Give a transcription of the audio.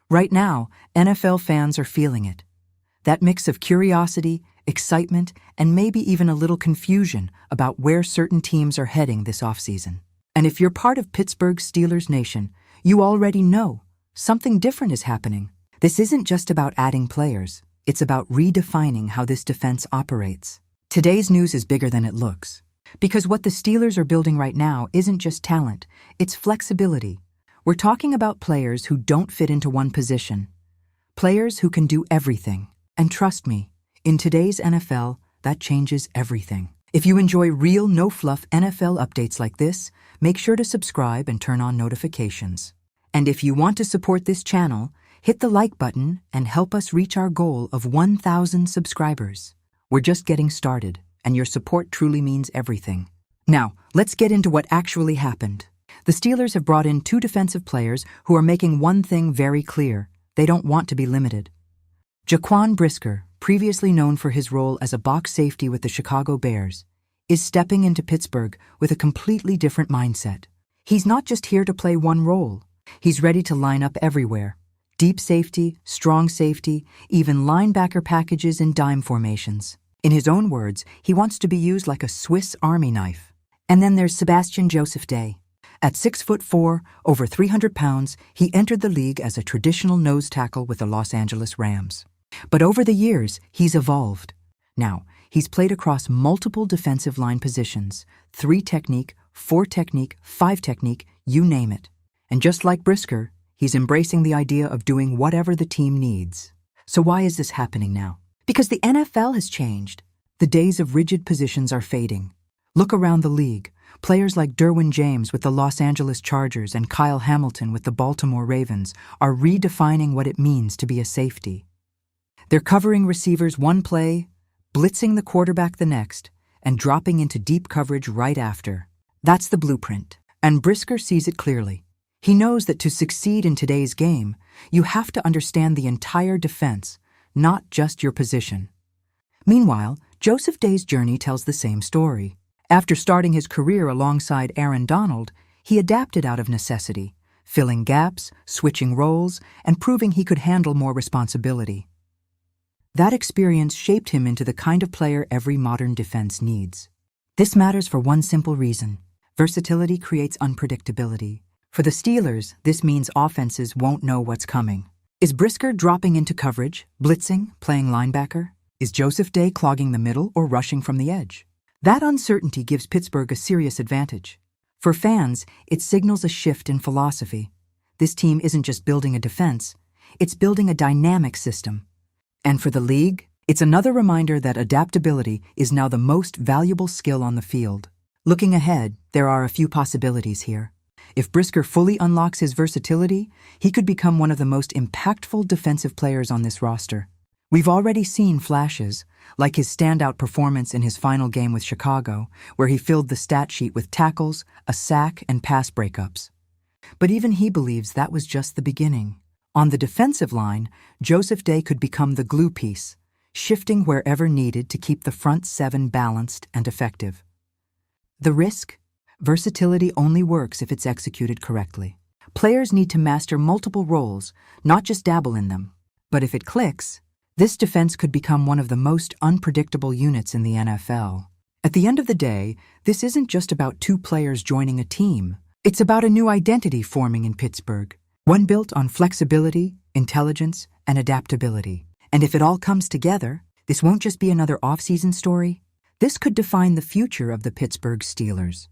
Right now, NFL fans are feeling it. That mix of curiosity, excitement, and maybe even a little confusion about where certain teams are heading this offseason. And if you're part of Pittsburgh Steelers Nation, you already know something different is happening. This isn't just about adding players, it's about redefining how this defense operates. Today's news is bigger than it looks. Because what the Steelers are building right now isn't just talent, it's flexibility. We're talking about players who don't fit into one position. Players who can do everything. And trust me, in today's NFL, that changes everything. If you enjoy real, no-fluff NFL updates like this, make sure to subscribe and turn on notifications. And if you want to support this channel, hit the like button and help us reach our goal of 1,000 subscribers. We're just getting started, and your support truly means everything. Now, let's get into what actually happened. The Steelers have brought in 2 defensive players who are making one thing very clear: they don't want to be limited. Jaquan Brisker, previously known for his role as a box safety with the Chicago Bears, is stepping into Pittsburgh with a completely different mindset. He's not just here to play one role. He's ready to line up everywhere. Deep safety, strong safety, even linebacker packages and dime formations. In his own words, he wants to be used like a Swiss Army knife. And then there's Sebastian Day. At 6'4", over 300 pounds, he entered the league as a traditional nose tackle with the Los Angeles Rams. But over the years, he's evolved. Now, he's played across multiple defensive line positions: 3 technique, 4 technique, 5 technique, you name it. And just like Brisker, he's embracing the idea of doing whatever the team needs. So why is this happening now? Because the NFL has changed. The days of rigid positions are fading. Look around the league. Players like Derwin with the Los Angeles Chargers and Kyle Hamilton with the Baltimore Ravens are redefining what it means to be a safety. They're covering receivers one play, blitzing the quarterback the next, and dropping into deep coverage right after. That's the blueprint. And Brisker sees it clearly. He knows that to succeed in today's game, you have to understand the entire defense, not just your position. Meanwhile, Day's journey tells the same story. After starting his career alongside Aaron Donald, he adapted out of necessity, filling gaps, switching roles, and proving he could handle more responsibility. That experience shaped him into the kind of player every modern defense needs. This matters for one simple reason: versatility creates unpredictability. For the Steelers, this means offenses won't know what's coming. Is Brisker dropping into coverage, blitzing, playing linebacker? Is Day clogging the middle or rushing from the edge? That uncertainty gives Pittsburgh a serious advantage. For fans, it signals a shift in philosophy. This team isn't just building a defense, it's building a dynamic system. And for the league, it's another reminder that adaptability is now the most valuable skill on the field. Looking ahead, there are a few possibilities here. If Brisker fully unlocks his versatility, he could become one of the most impactful defensive players on this roster. We've already seen flashes, like his standout performance in his final game with Chicago, where he filled the stat sheet with tackles, a sack, and pass breakups. But even he believes that was just the beginning. On the defensive line, Day could become the glue piece, shifting wherever needed to keep the front 7 balanced and effective. The risk? Versatility only works if it's executed correctly. Players need to master multiple roles, not just dabble in them. But if it clicks, this defense could become one of the most unpredictable units in the NFL. At the end of the day, this isn't just about 2 players joining a team. It's about a new identity forming in Pittsburgh, one built on flexibility, intelligence, and adaptability. And if it all comes together, this won't just be another off-season story. This could define the future of the Pittsburgh Steelers.